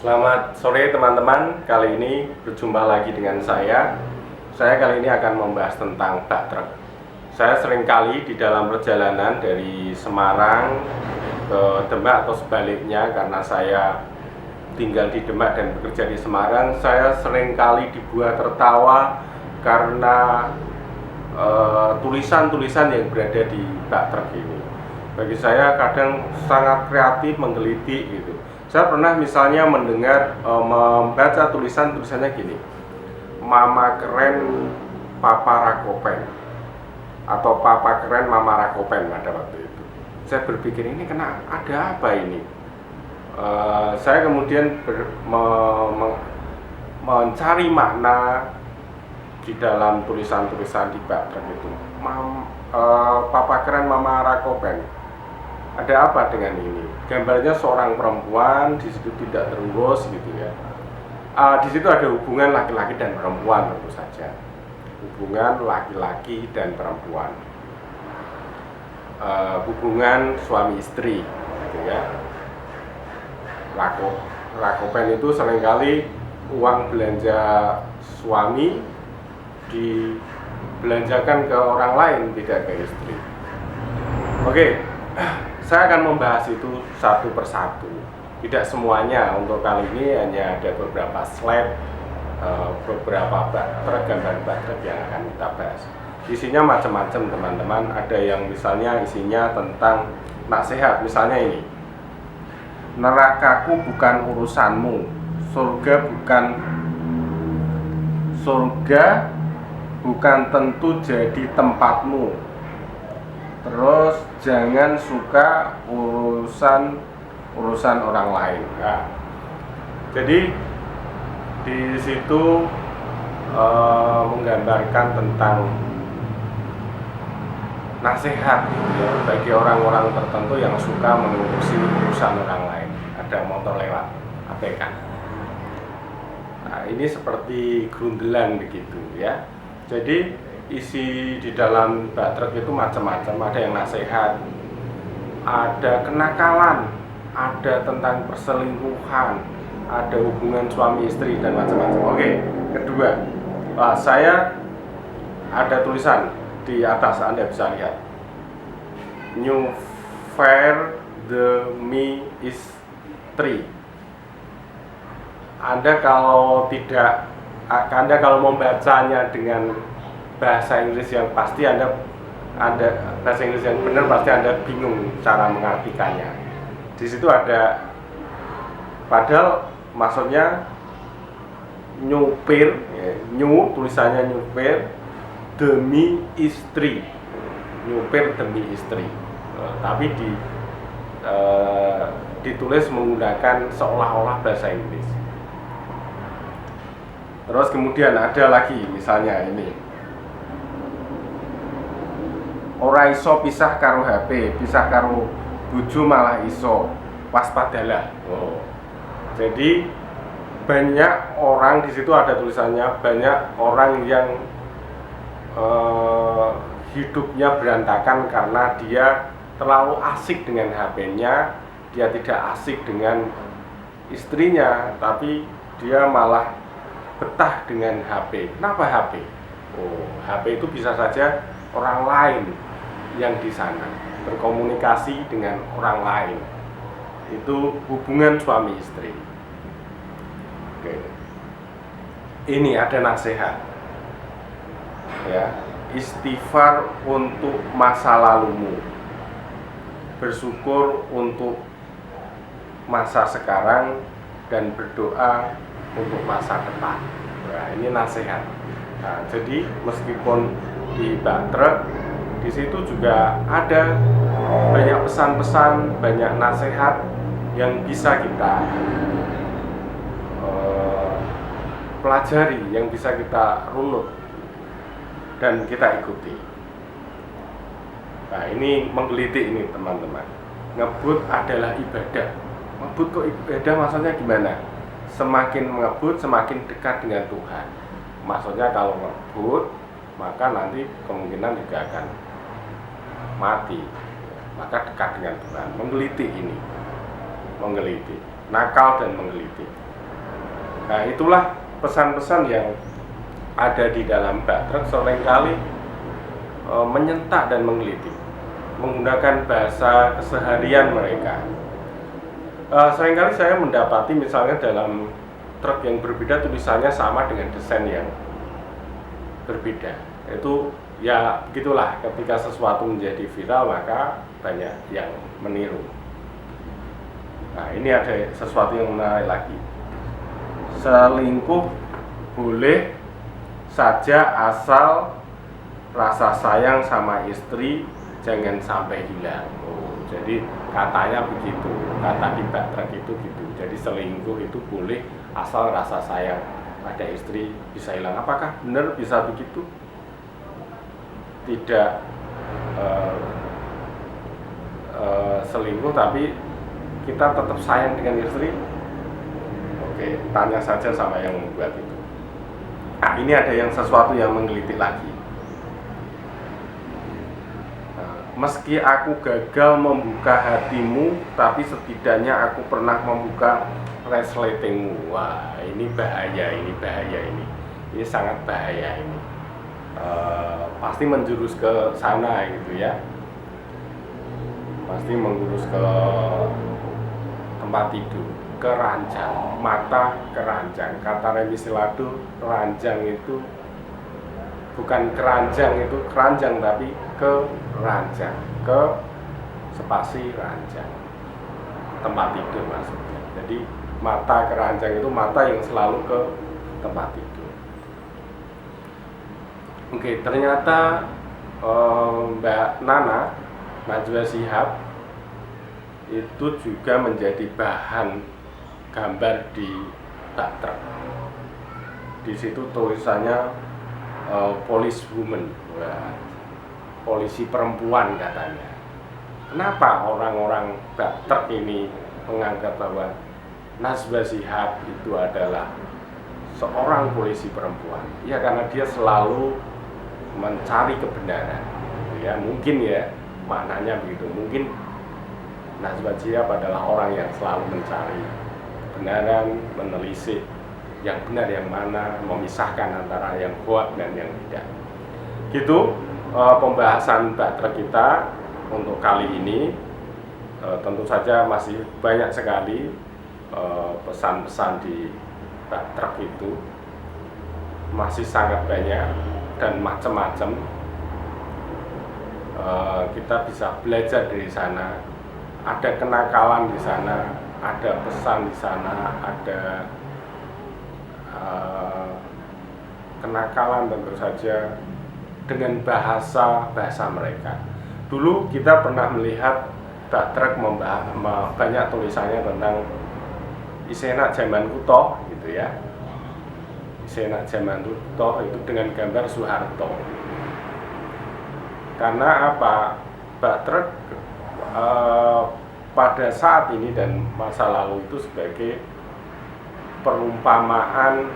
Selamat sore teman-teman, kali ini berjumpa lagi dengan saya. Saya kali ini akan membahas tentang bak truk. Saya sering kali di dalam perjalanan dari Semarang ke Demak atau sebaliknya, karena saya tinggal di Demak dan bekerja di Semarang, saya sering kali dibuat tertawa karena tulisan-tulisan yang berada di bak truk ini. Bagi saya kadang sangat kreatif, menggelitik gitu. Saya pernah misalnya mendengar, membaca tulisannya gini, Mama keren Papa Rakopen, atau Papa keren Mama Rakopen pada waktu itu. Saya berpikir ini ada apa ini? Saya kemudian mencari makna di dalam tulisan-tulisan di bak truk itu. Papa keren Mama Rakopen. Ada apa dengan ini? Gambarnya seorang perempuan, di situ tidak terurus gitu ya. Di situ ada hubungan laki-laki dan perempuan, tentu saja. Hubungan laki-laki dan perempuan. Hubungan suami istri, gitu ya. Rakopen itu seringkali uang belanja suami dibelanjakan ke orang lain, tidak ke istri. Oke. Saya akan membahas itu satu persatu. Tidak semuanya, untuk kali ini hanya ada beberapa slide, beberapa bak truk, gambar bak truk yang akan kita bahas. Isinya macam-macam teman-teman. Ada yang misalnya isinya tentang nasihat, misalnya ini, nerakaku bukan urusanmu, surga bukan tentu jadi tempatmu. Terus jangan suka urusan orang lain. Nah, jadi di situ menggambarkan tentang nasihat ya, bagi orang-orang tertentu yang suka mengurusi urusan orang lain. Ada motor lewat, abaikan. Nah, ini seperti grundelan begitu ya. Jadi isi di dalam bak truk itu macam-macam. Ada yang nasihat, ada kenakalan, ada tentang perselingkuhan, ada hubungan suami istri dan macam-macam. Oke, kedua, saya ada tulisan di atas, Anda bisa lihat, New Fair the Me is 3. Anda kalau membacanya dengan bahasa Inggris yang pasti bahasa Inggris yang benar, pasti Anda bingung cara mengartikannya. Di situ ada, padahal maksudnya nyupir, ya, tulisannya nyupir demi istri, nyupir demi istri, tapi ditulis menggunakan seolah-olah bahasa Inggris. Terus kemudian ada lagi, misalnya ini, ora iso pisah karo HP, pisah karo bojo malah iso, waspadalah. Jadi banyak orang, di situ ada tulisannya, banyak orang yang hidupnya berantakan karena dia terlalu asik dengan HP-nya, dia tidak asik dengan istrinya, tapi dia malah betah dengan HP. Kenapa HP? HP itu bisa saja orang lain yang di sana berkomunikasi dengan orang lain. Itu hubungan suami istri. Oke. Ini ada nasihat, ya, istighfar untuk masa lalumu, bersyukur untuk masa sekarang, dan berdoa untuk masa depan. Nah, ini nasihat. Nah, jadi meskipun di bak truk, di situ juga ada banyak pesan-pesan, banyak nasihat yang bisa kita pelajari, yang bisa kita runut dan kita ikuti. Nah, ini menggelitik ini teman-teman. Ngebut adalah ibadah. Ngebut kok ibadah, maksudnya gimana? Semakin mengebut semakin dekat dengan Tuhan. Maksudnya kalau ngebut, maka nanti kemungkinan juga akan mati, maka dekat dengan Tuhan. Menggelitik ini, menggelitik, nakal dan menggelitik. Nah, itulah pesan-pesan yang ada di dalam bak truk seringkali menyentak dan menggelitik menggunakan bahasa keseharian mereka. Seringkali saya mendapati misalnya dalam truk yang berbeda tulisannya sama dengan desain yang berbeda. Itu ya begitulah, ketika sesuatu menjadi viral maka banyak yang meniru. Nah, ini ada sesuatu yang menarik lagi. Selingkuh boleh saja asal rasa sayang sama istri jangan sampai hilang. Jadi katanya begitu, kata di bak truk itu gitu. Jadi selingkuh itu boleh asal rasa sayang pada istri bisa hilang. Apakah benar bisa begitu? Tidak selingkuh tapi kita tetap sayang dengan istri? Oke, tanya saja sama yang membuat itu. Nah, ini ada yang sesuatu yang menggelitik lagi. Meski aku gagal membuka hatimu, tapi setidaknya aku pernah membuka resletingmu. Wah, ini bahaya, ini bahaya, ini sangat bahaya ini. Pasti menjurus ke sana gitu ya. Pasti menjurus ke tempat tidur, ke ranjang, mata ke ranjang. Kata Remi Silado, ranjang itu bukan keranjang, itu keranjang tapi ke ranjang, ke spasi ranjang, tempat tidur maksudnya. Jadi mata keranjang itu mata yang selalu ke tempat tidur. Oke, ternyata Mbak Nana Najwa Shihab itu juga menjadi bahan gambar di bak truk. Di situ tulisannya police woman, polisi perempuan katanya. Kenapa orang-orang bak truk ini menganggap bahwa Najwa Shihab itu adalah seorang polisi perempuan? Ya karena dia selalu mencari kebenaran, ya mungkin ya maknanya begitu. Mungkin Najwa Shihab adalah orang yang selalu mencari kebenaran, menelisik yang benar yang mana, memisahkan antara yang hoak dan yang tidak. Gitu pembahasan bak truk kita untuk kali ini. Tentu saja masih banyak sekali pesan-pesan di bak truk itu, masih sangat banyak dan macam-macam. Kita bisa belajar dari sana. Ada kenakalan di sana, ada pesan di sana, ada kenakalan tentu saja dengan bahasa mereka. Dulu kita pernah melihat bak truk banyak tulisannya tentang Isenak Zaman Kuto gitu ya. Isenak Zaman Kuto itu dengan gambar Soeharto. Karena apa? Bak truk pada saat ini dan masa lalu itu sebagai perumpamaan,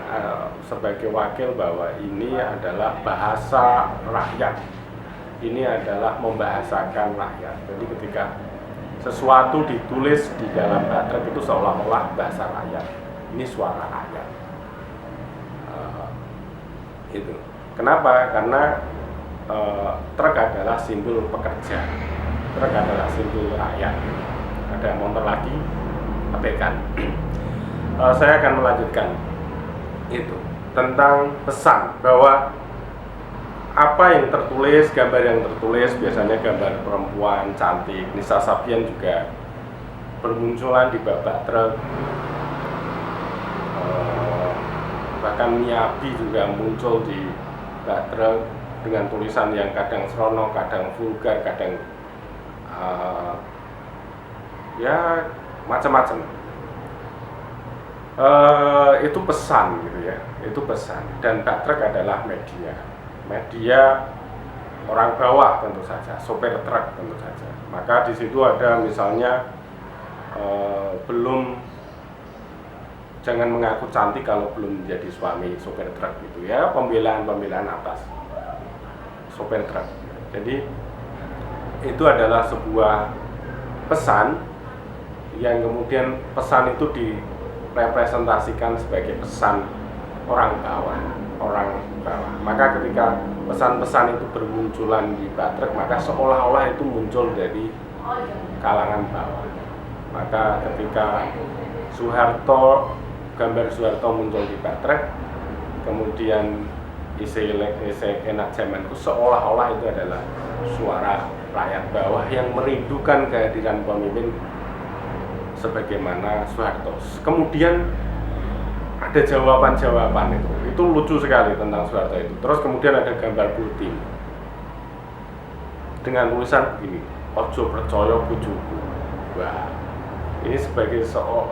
sebagai wakil bahwa ini adalah bahasa rakyat, ini adalah membahasakan rakyat. Jadi ketika sesuatu ditulis di dalam bak truk itu seolah-olah bahasa rakyat, ini suara rakyat. Itu kenapa? Karena truk adalah simbol pekerja, truk adalah simbol rakyat. Ada motor lagi, abaikan. Saya akan melanjutkan itu tentang pesan bahwa apa yang tertulis, gambar yang tertulis biasanya gambar perempuan cantik. Nisa Sabian juga bermunculan di bak truk, bahkan Miyabi juga muncul di bak truk dengan tulisan yang kadang serono, kadang vulgar, kadang ya macam-macam. Itu pesan gitu ya, itu pesan. Dan bak truk adalah media orang bawah tentu saja, sopir truk tentu saja. Maka di situ ada misalnya jangan mengaku cantik kalau belum menjadi suami sopir truk gitu ya, pembelaan atas sopir truk. Jadi itu adalah sebuah pesan yang kemudian pesan itu representasikan sebagai pesan orang bawah. Maka ketika pesan-pesan itu bermunculan di Bak-Trek, maka seolah-olah itu muncul dari kalangan bawah. Maka ketika gambar Soeharto muncul di Bak-Trek, kemudian isi enak zamanku, seolah-olah itu adalah suara rakyat bawah yang merindukan kehadiran pemimpin sebagaimana Soeharto. Kemudian ada jawaban-jawaban itu lucu sekali tentang Soeharto itu. Terus kemudian ada gambar putih dengan tulisan begini, "Ojo percaya bojoku." Wah, ini sebagai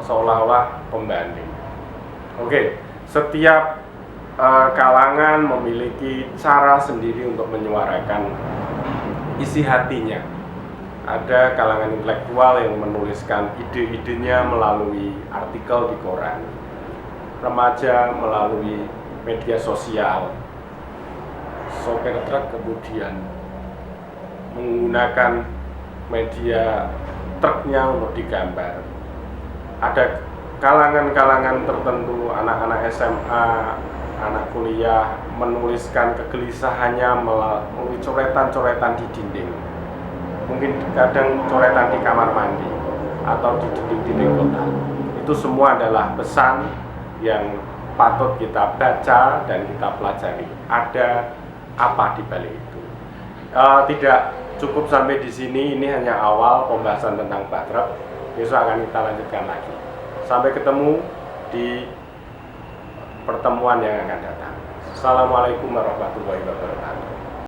seolah-olah pembanding. Oke, setiap kalangan memiliki cara sendiri untuk menyuarakan isi hatinya. Ada kalangan intelektual yang menuliskan ide-idenya melalui artikel di koran, remaja melalui media sosial, sopir truk kemudian menggunakan media truknya untuk digambar. Ada kalangan-kalangan tertentu, anak-anak SMA, anak kuliah, menuliskan kegelisahannya melalui coretan-coretan di dinding. Mungkin kadang coretan di kamar mandi atau di dinding-dinding kota. Itu semua adalah pesan yang patut kita baca dan kita pelajari. Ada apa di balik itu? Tidak cukup sampai di sini. Ini hanya awal pembahasan tentang Bak-Trek. Besok akan kita lanjutkan lagi. Sampai ketemu di pertemuan yang akan datang. Assalamualaikum warahmatullahi wabarakatuh.